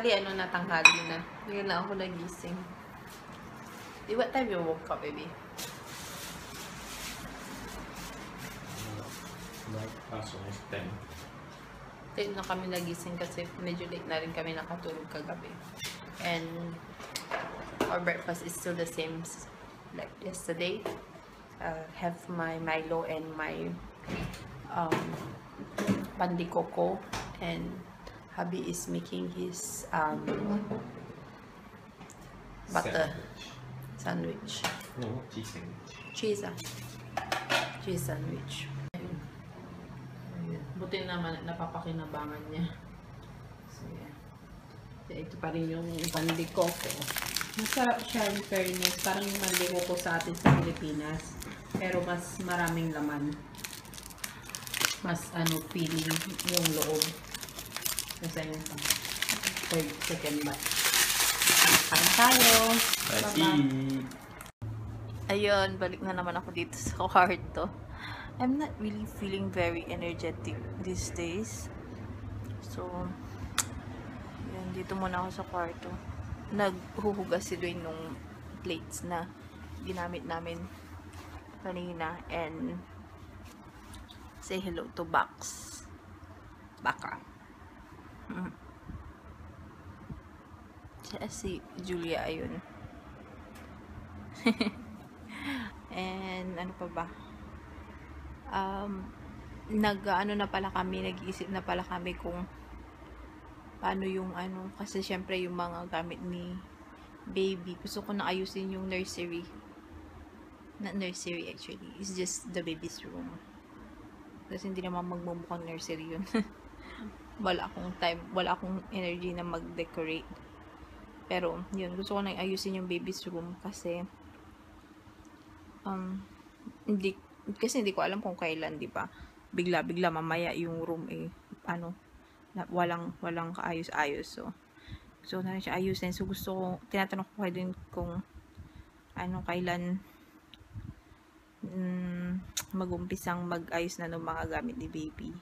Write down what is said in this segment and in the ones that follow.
Actually, ano na, tanghali na. Ngayon na ako nagising. What time you woke up, baby? Like past almost 10. 10 na kami nagising kasi medyo late na rin kami nakatulog kagabi. And our breakfast is still the same like yesterday. Have my Milo and my pandikoko, and hubby is making his butter sandwich. No, cheese sandwich. Cheese sandwich. Buti naman napapakinabangan niya. So, yeah. So, ito pa rin yung pandikoko. Masarap siya in fairness. Parang yung pandikoko sa atin sa Pilipinas. Pero mas maraming laman. Mas feeling yung loob. Kasi yung third, second bite. Kain tayo. Bye. Ayun, balik na naman ako dito sa kwarto. I'm not really feeling very energetic these days. So, yan, dito muna ako sa kwarto. Naghuhugas si Dwayne nung plates na ginamit namin kanina. And say hello to Baka. Si Julia, ayun. And ano pa ba? Nag-iisip na pala kami kung paano yung kasi syempre yung mga gamit ni baby, gusto ko na ayusin yung nursery. Not nursery actually, it's just the baby's room. Kasi hindi naman magmumukhang nursery yun. Wala akong time, wala akong energy na mag-decorate. Pero yun, gusto ko na ayusin yung baby's room kasi hindi ko alam kung kailan, di ba? Bigla mamaya yung room walang kaayos-ayos. So na siya ayusin. So gusto ko, tinatanong ko kayo din kung kailan mag-umpisang mag-ayos na ng mga gamit ni baby.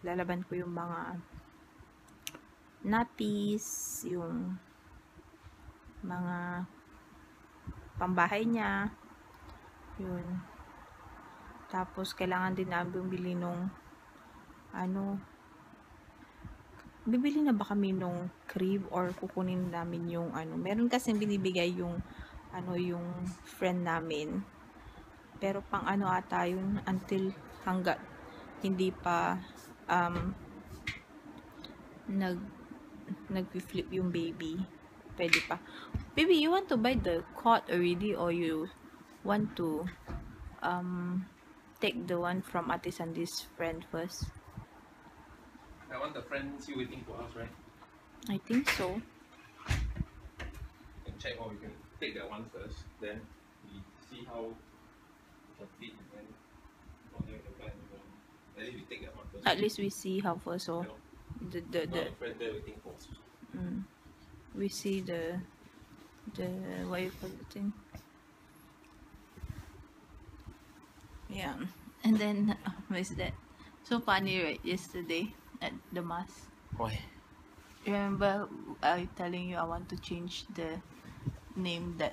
Lalaban ko yung mga nappies, yung mga pambahay niya, yun. Tapos kailangan din namin bumili nung bibili na ba kami nung crib or kukunin namin yung meron kasi binibigay yung yung friend namin, pero pang ata yun until hanggat hindi pa nag-flip yung baby, pwede pa. Baby, you want to buy the cot already or you want to take the one from Ate Sandy's friend first? I want the friend still waiting for us, right? I think so. We can check, or we can take that one first, then we see how we can fit, and then from there we can buy another one. At least we take that one first. At least we see how first. So the friend there waiting for us. We see the what you call the thing. Yeah, and then what is that? So funny, right? Yesterday at the mass. Why? Remember I telling you I want to change the name that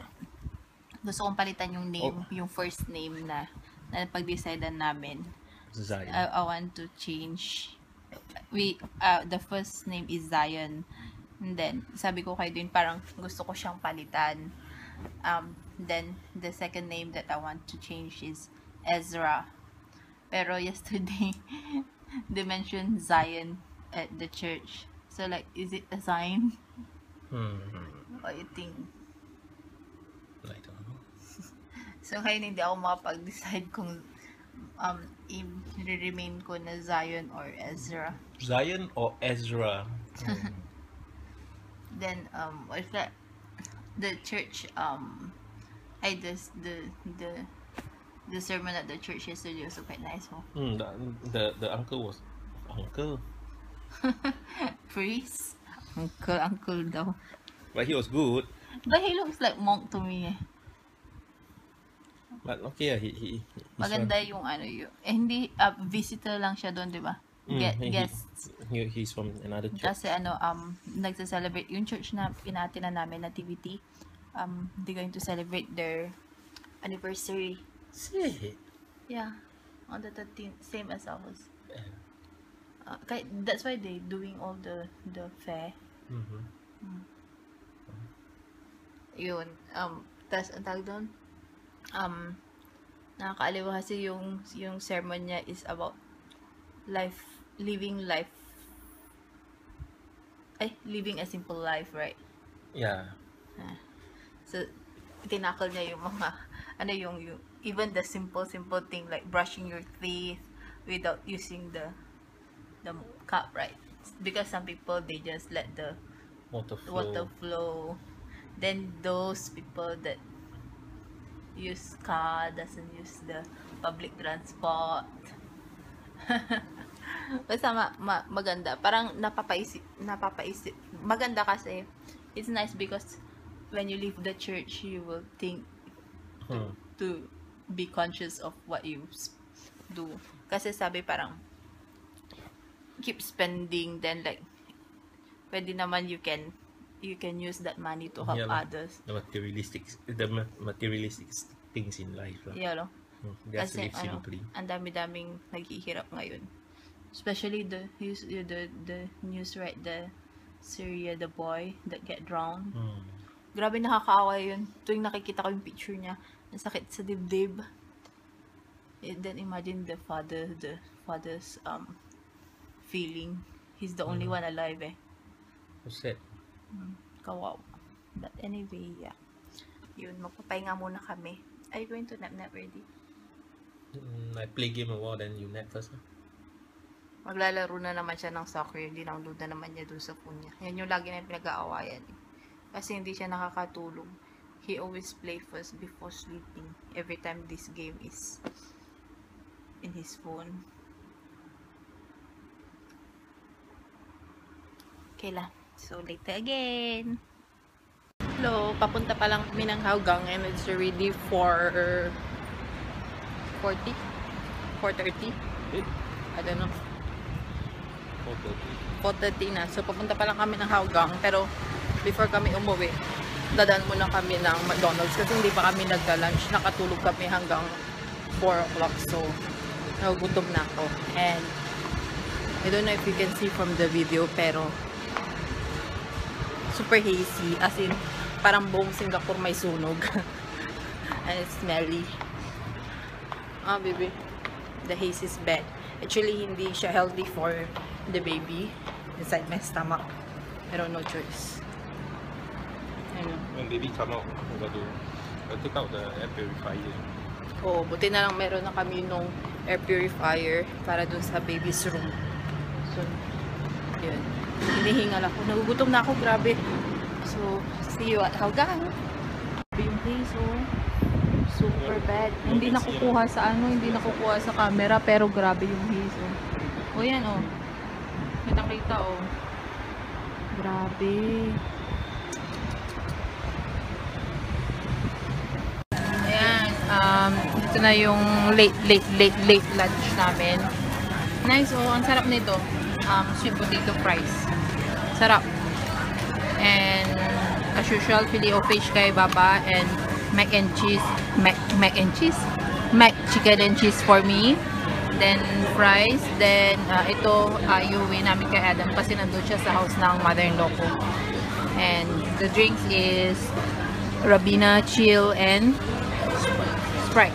gusto kong palitan yung name, yung first name na pag-decidean namin. Zion. I want to change. The first name is Zion. And then sabi ko kay din parang gusto ko siyang palitan. Then the second name that I want to change is Ezra. Pero yesterday they mentioned Zion at the church. So like, is it a sign? What do you think? I don't know. So kaya hindi ako makapag-decide kung i-remain ko na Zion or Ezra. Zion or Ezra? Then what is that? The church the sermon at the church yesterday was quite nice. The uncle was uncle. Priest? Uncle daw. But he was good. But he looks like monk to me. But okay, he maganda yung yung hindi visitor lang siya doon, di ba? guests. He's from another church. Kasi nagsa-celebrate yung church na inaatinan namin, Nativity. They're going to celebrate their anniversary. Say. Yeah, on the 13th, same as ours. That's why they doing all the fair. Yun. Tas ang tawag doon, nakakaaliw kasi yung sermon niya is about living a simple life, right? Yeah. So tinakal niya yung mga yung even the simple thing like brushing your teeth without using the cup, right? Because some people, they just let the water flow. Then those people that use car, doesn't use the public transport. Basta maganda. Parang napapaisip. Maganda kasi it's nice because when you leave the church, you will think to be conscious of what you do. Kasi sabi parang keep spending, then like pwede naman you can use that money to help others. The materialistic things in life. Yeah, no? Just Kasi live simply. ang dami-daming naghihirap ngayon. Especially the news, right? The Syria, the boy that get drowned. Grabe, nakakaawa yun. Tuwing nakikita ko yung picture niya, ang sakit sa dibdib. And then imagine the father's feeling. He's the only one alive, eh. What's that? Kawaw. But anyway, yeah. Yun, magpapahinga muna kami. Are you going to nap already? I play game a while, then you nap first. Huh? Maglalaro na naman siya ng soccer. Dinownload na naman niya dun sa phone niya. Yan yung lagi na pinag-aawayan. Kasi hindi siya nakakatulog. He always play first before sleeping. Every time this game is in his phone. Okay lang. So, later again. Hello, papunta pa lang kami ng Hougang and it's already 4:30? 4:30? I don't know. 4:30 na. So, papunta pa lang kami ng Hougang. Pero, before kami umuwi, dadaan muna kami ng McDonald's kasi hindi pa kami nagka-lunch. Nakatulog kami hanggang 4 o'clock. So, nagugutom na ako. And, I don't know if you can see from the video, pero super hazy. As in, parang buong Singapore may sunog. And it's smelly. Baby. The haze is bad. Actually, hindi siya healthy for the baby inside my stomach. I don't know choice. When baby come out, we'll take out the air purifier. Oo, buti na lang meron na kami nung air purifier para dun sa baby's room. So, yun. Hinihingal ako. Nagugutom na ako, grabe. So, see you at Hougang. Yung haze, super bad. Hindi nakukuha sa camera, pero grabe yung haze, oh. Yan, oh. Kitang-kita, oh. Grabe. Ayan, ito na yung late lunch namin. Nice, oh. Ang sarap nito. Sweet potato fries. Sarap. And, as usual, filet-o-fish kay Baba and mac chicken and cheese for me. Then fries. Then ito iuwi namin kay Adam kasi nandun siya sa house ng mother-in-law ko. And the drinks is Rabina Chill and Sprite.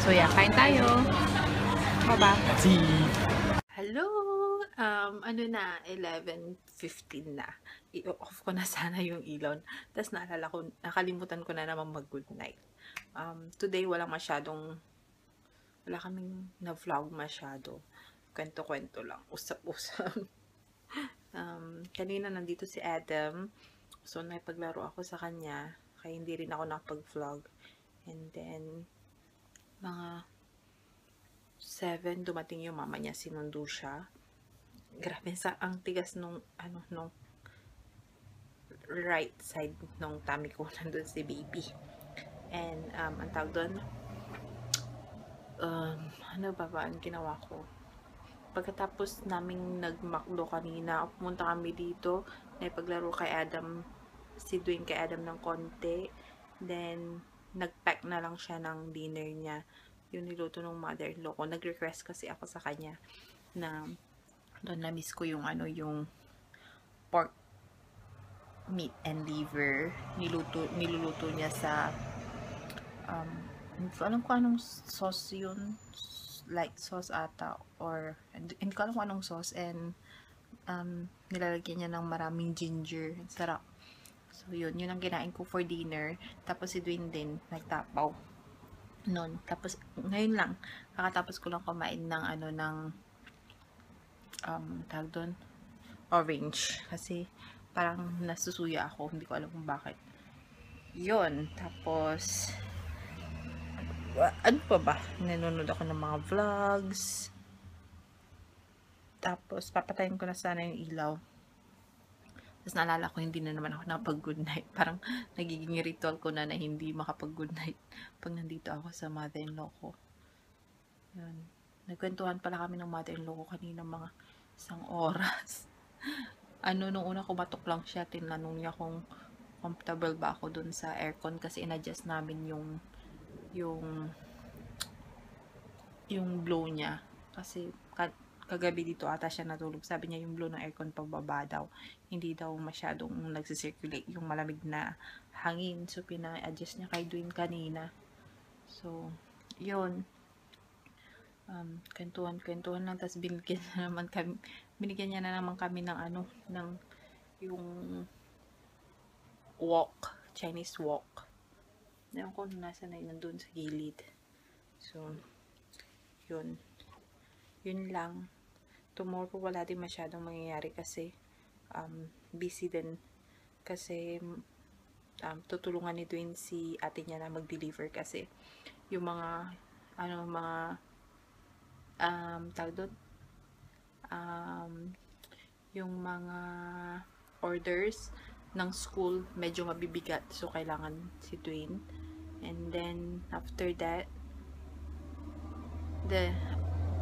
So yeah, kain tayo. Bye-bye. Hello. Ano na, 11:15 na. I-off ko na sana yung ilaw. Tapos nakalimutan ko na naman mag-good night. Today wala kaming na-vlog masyado. Kwento-kwento lang. Usap-usap. Kanina nandito si Adam. So, nakipaglaro ako sa kanya. Kaya hindi rin ako nakapag-vlog. And then, mga 7, dumating yung mama niya. Sinundo siya. Grabe, ang tigas nung right side nung tummy ko. Nandun si baby. And, ang tawag doon, ano ba ang ginawa ko? pagkatapos naming nag-McDo kanina, pumunta kami dito, naipaglaro kay Adam, si Dwayne kay Adam ng konti. Then, nag-pack na lang siya ng dinner niya. Yung niluto ng mother-in-law ko. Nag-request kasi ako sa kanya na doon na-miss ko yung yung pork meat and liver. Niluluto niya sa hindi ko alam kung anong sauce yun, like sauce ata, or hindi ko alam kung anong sauce, and nilalagyan niya ng maraming ginger. Sarap. So yun ang kinain ko for dinner. Tapos si Dwayne din nagtapaw noon. Tapos ngayon lang kakatapos ko lang kumain ng tawag doon, orange, kasi parang nasusuya ako, hindi ko alam kung bakit. Yun. Tapos ano pa ba? Nanonood ako ng mga vlogs. Tapos, papatayin ko na sana yung ilaw. Tapos, naalala ko, hindi na naman ako nakapag-good night. Parang, nagiging ritual ko na hindi makapag-good night pag nandito ako sa mother-in-law ko. Yun. Nagkwentuhan pala kami ng mother-in-law ko kanina mga 1 oras. Nung una kumatok lang siya, tinanong niya kung comfortable ba ako dun sa aircon, kasi in-adjust namin yung blow niya, kasi kagabi dito ata siya natulog. Sabi niya yung blow ng aircon pababa daw, hindi daw masyadong nagsisirculate yung malamig na hangin. So pina-adjust niya kay Dwayne kanina. So yun, kwentuhan lang. Tapos binigyan niya na naman kami ng ng yung wok, Chinese wok. Ewan ko nasa na yun, nandun sa gilid. So, yun lang. Tomorrow wala din masyadong mangyayari kasi busy din, kasi tutulungan ni Dwayne si ate niya na mag-deliver, kasi yung mga tawag doon, yung mga orders ng school medyo mabibigat, so kailangan si Dwayne. And then after that,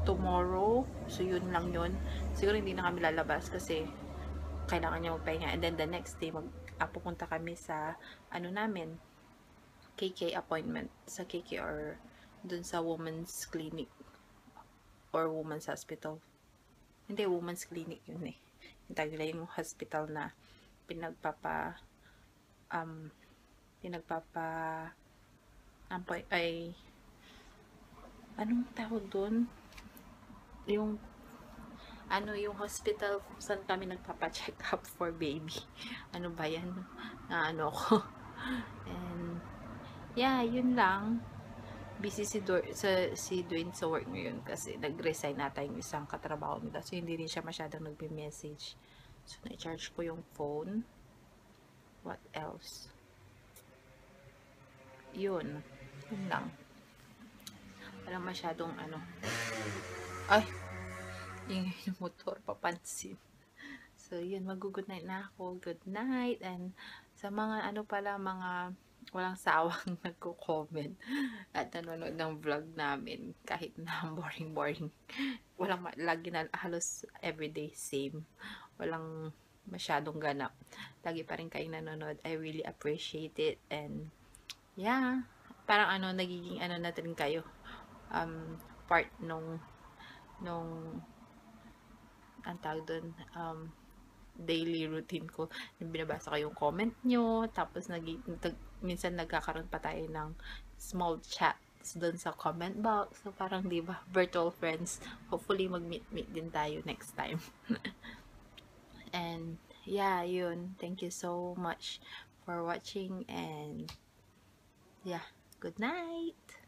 tomorrow, so yun lang yun. Siguro hindi na kami lalabas kasi kailangan niya magpahinga. And then the next day, pupunta kami sa namin, KK appointment sa KK, or dun sa women's clinic or women's hospital. Hindi, women's clinic yun eh. Yung tawag nila yung hospital na anong tawag doon? Yung hospital kung saan kami nagpapa-check up for baby. Ano ba yan? Ko. And yeah, yun lang. Busy si Dwayne sa work ngayon kasi nag-resign nata yung isang katrabaho nila. So hindi rin siya masyadong nagbe-message. So na-charge ko yung phone. What else? Yun lang. Walang masyadong ay, ingay yung motor, papansin. So yun, mag-good night na ako. Good night. And sa mga mga walang sawang nagko-comment at nanonood ng vlog namin, kahit na boring, walang lagi na, halos everyday same, walang masyadong ganap, lagi pa rin kayong nanonood. I really appreciate it. And yeah, parang nagiging natin kayo part nung ang tawag doon, daily routine ko. Binabasa ko yung comment nyo, tapos minsan nagkakaroon pa tayo ng small chats doon sa comment box. So parang diba, virtual friends. Hopefully mag-meet din tayo next time. And yeah, yun. Thank you so much for watching, and yeah, good night.